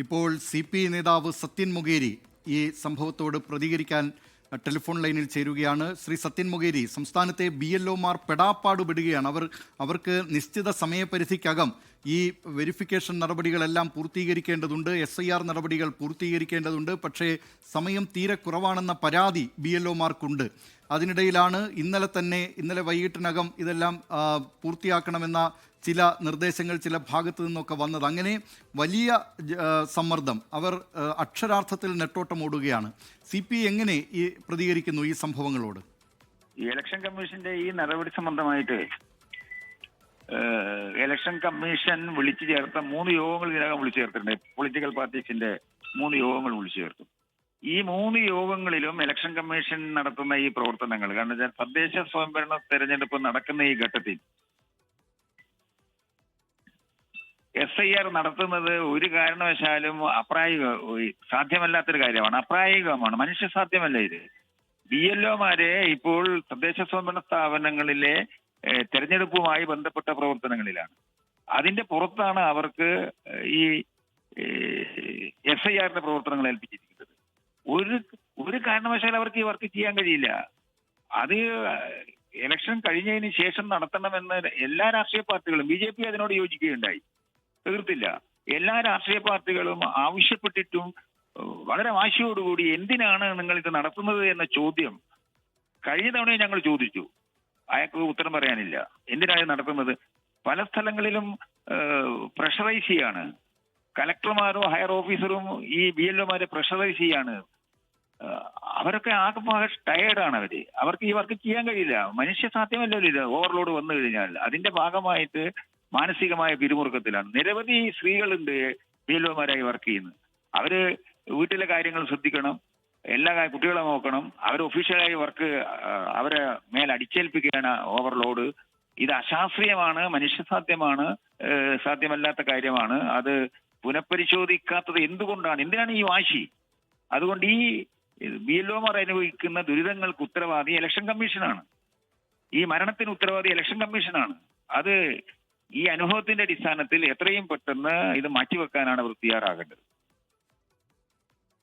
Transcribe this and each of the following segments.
ഇപ്പോൾ CPI നേതാവ് സത്യൻ മൊകേരി ഈ സംഭവത്തോട് പ്രതികരിക്കാൻ ടെലിഫോൺ ലൈനിൽ ചേരുകയാണ്. ശ്രീ സത്യൻ മൊകേരി, സംസ്ഥാനത്തെ BLOമാർ പെടാപ്പാടുപെടുകയാണ്. അവർക്ക് നിശ്ചിത സമയപരിധിക്കകം ഈ വെരിഫിക്കേഷൻ നടപടികളെല്ലാം പൂർത്തീകരിക്കേണ്ടതുണ്ട്, SIR നടപടികൾ പൂർത്തീകരിക്കേണ്ടതുണ്ട്. പക്ഷേ സമയം തീരെ കുറവാണെന്ന പരാതി BLOമാർക്കുണ്ട്. അതിനിടയിലാണ് ഇന്നലെ വൈകിട്ടിനകം ഇതെല്ലാം പൂർത്തിയാക്കണമെന്ന ചില നിർദ്ദേശങ്ങൾ ചില ഭാഗത്തു നിന്നൊക്കെ വന്നത്. അങ്ങനെ വലിയ സമ്മർദ്ദം, അവർ അക്ഷരാർത്ഥത്തിൽ നെട്ടോട്ടം ഓടുകയാണ്. CPI എങ്ങനെ പ്രതികരിക്കുന്നു ഈ സംഭവങ്ങളോട്? ഇലക്ഷൻ കമ്മീഷന്റെ ഈ നടപടി സംബന്ധമായിട്ട് ഇലക്ഷൻ കമ്മീഷൻ വിളിച്ചു ചേർത്ത 3 യോഗങ്ങൾ ഇതിനകം വിളിച്ചു ചേർത്തിട്ടുണ്ട്. പൊളിറ്റിക്കൽ പാർട്ടീസിന്റെ 3 യോഗങ്ങൾ വിളിച്ചു ചേർത്തു. ഈ 3 യോഗങ്ങളിലും ഇലക്ഷൻ കമ്മീഷൻ നടത്തുന്ന ഈ പ്രവർത്തനങ്ങൾ, കാരണം വെച്ചാൽ തദ്ദേശ സ്വയംഭരണ തെരഞ്ഞെടുപ്പ് നടക്കുന്ന ഈ ഘട്ടത്തിൽ SIR നടത്തുന്നത് ഒരു കാരണവശാലും സാധ്യമല്ലാത്തൊരു കാര്യമാണ്, അപ്രായോഗികമാണ്, മനുഷ്യസാധ്യമല്ല ഇത്. BLOമാരെ ഇപ്പോൾ തദ്ദേശ സ്വയംഭരണ സ്ഥാപനങ്ങളിലെ തെരഞ്ഞെടുപ്പുമായി ബന്ധപ്പെട്ട പ്രവർത്തനങ്ങളിലാണ്. അതിന്റെ പുറത്താണ് അവർക്ക് ഈ SIRന്റെ പ്രവർത്തനങ്ങൾ ഏൽപ്പിച്ചിരിക്കുന്നത്. ഒരു കാരണവശാലും അവർക്ക് ഈ വർക്ക് ചെയ്യാൻ കഴിയില്ല. അത് ഇലക്ഷൻ കഴിഞ്ഞതിന് ശേഷം നടത്തണമെന്ന് എല്ലാ രാഷ്ട്രീയ പാർട്ടികളും, BJP അതിനോട് യോജിക്കുകയുണ്ടായി, തീർത്തില്ല. എല്ലാ രാഷ്ട്രീയ പാർട്ടികളും ആവശ്യപ്പെട്ടിട്ടും വളരെ വാശിയോടുകൂടി എന്തിനാണ് നിങ്ങൾ ഇത് നടത്തുന്നത് എന്ന ചോദ്യം കഴിഞ്ഞ തവണയും ഞങ്ങൾ ചോദിച്ചു. അയാൾക്ക് ഉത്തരം പറയാനില്ല. എന്തിനാണ് നടത്തുന്നത്? പല സ്ഥലങ്ങളിലും പ്രഷറൈസ് ചെയ്യാണ്. കലക്ടർമാരും ഹയർ ഓഫീസറും ഈ BLOമാരെ പ്രഷറൈസ് ചെയ്യാണ്. അവരൊക്കെ ആകെ ടയേർഡാണ്. അവർക്ക് ഈ വർക്ക് ചെയ്യാൻ കഴിയില്ല, മനുഷ്യസാധ്യമല്ലല്ലോ ഇത്. ഓവർലോഡ് വന്നു കഴിഞ്ഞാൽ അതിന്റെ ഭാഗമായിട്ട് മാനസികമായ പിരിമുറുക്കത്തിലാണ്. നിരവധി സ്ത്രീകളുണ്ട് BLOമാരായി വർക്ക് ചെയ്യുന്നത്. അവര് വീട്ടിലെ കാര്യങ്ങൾ ശ്രദ്ധിക്കണം, എല്ലാ കുട്ടികളെ നോക്കണം. അവർ ഒഫീഷ്യലായി വർക്ക് അവരെ മേൽ അടിച്ചേൽപ്പിക്കുകയാണ് ഓവർലോഡ്. ഇത് അശാസ്ത്രീയമാണ്, മനുഷ്യസാധ്യമാണ്, സാധ്യമല്ലാത്ത കാര്യമാണ്. അത് പുനഃപരിശോധിക്കാത്തത് എന്തിനാണ് ഈ വാശി? അതുകൊണ്ട് ഈ BLOമാർ അനുഭവിക്കുന്ന ദുരിതങ്ങൾക്ക് ഉത്തരവാദി ഇലക്ഷൻ കമ്മീഷനാണ്. ഈ മരണത്തിന് ഉത്തരവാദി ഇലക്ഷൻ കമ്മീഷനാണ്. അത് ഈ അനുഭവത്തിന്റെ അടിസ്ഥാനത്തിൽ എത്രയും പെട്ടെന്ന് ഇത് മാറ്റിവെക്കാനാണ് അവർ തയ്യാറാകേണ്ടത്.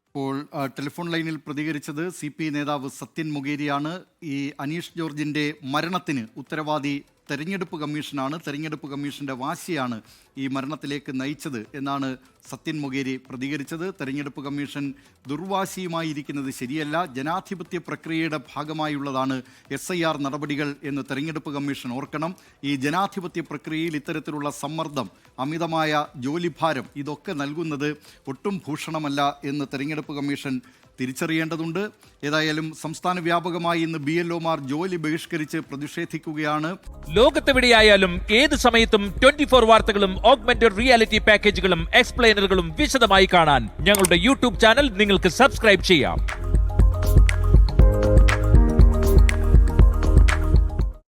ഇപ്പോൾ ടെലിഫോൺ ലൈനിൽ പ്രതികരിച്ചത് CPI നേതാവ് സത്യൻ മൊകേരിയാണ്. ഈ അനീഷ് ജോർജിന്റെ മരണത്തിന് ഉത്തരവാദി തെരഞ്ഞെടുപ്പ് കമ്മീഷനാണ്, തെരഞ്ഞെടുപ്പ് കമ്മീഷന്റെ വാശിയാണ് ഈ മരണത്തിലേക്ക് നയിച്ചത് എന്നാണ് സത്യൻ മൊകേരി പ്രതികരിച്ചത്. തെരഞ്ഞെടുപ്പ് കമ്മീഷൻ ദുർവാശിയുമായിരിക്കുന്നത് ശരിയല്ല, ജനാധിപത്യ പ്രക്രിയയുടെ ഭാഗമായുള്ളതാണ് SIR നടപടികൾ എന്ന് തെരഞ്ഞെടുപ്പ് കമ്മീഷൻ ഓർക്കണം. ഈ ജനാധിപത്യ പ്രക്രിയയിൽ ഇത്തരത്തിലുള്ള സമ്മർദ്ദം, അമിതമായ ജോലിഭാരം, ഇതൊക്കെ നൽകുന്നത് ഒട്ടും ഭൂഷണമല്ല എന്ന് തെരഞ്ഞെടുപ്പ് കമ്മീഷൻ തിരിച്ചറിയേണ്ടതുണ്ട്. ഏതായാലും സംസ്ഥാന വ്യാപകമായി ഇന്ന് BLOമാർ ജോലി ബഹിഷ്കരിച്ച് പ്രതിഷേധിക്കുകയാണ്. ലോകത്തെവിടെയായാലും ഏത് സമയത്തും 24 വാർത്തകളും ഓഗ്മെന്റഡ് റിയാലിറ്റി പാക്കേജുകളും എക്സ്പ്ലെയിനറുകളും വിശദമായി കാണാൻ ഞങ്ങളുടെ YouTube ചാനൽ നിങ്ങൾക്ക് സബ്സ്ക്രൈബ് ചെയ്യാം.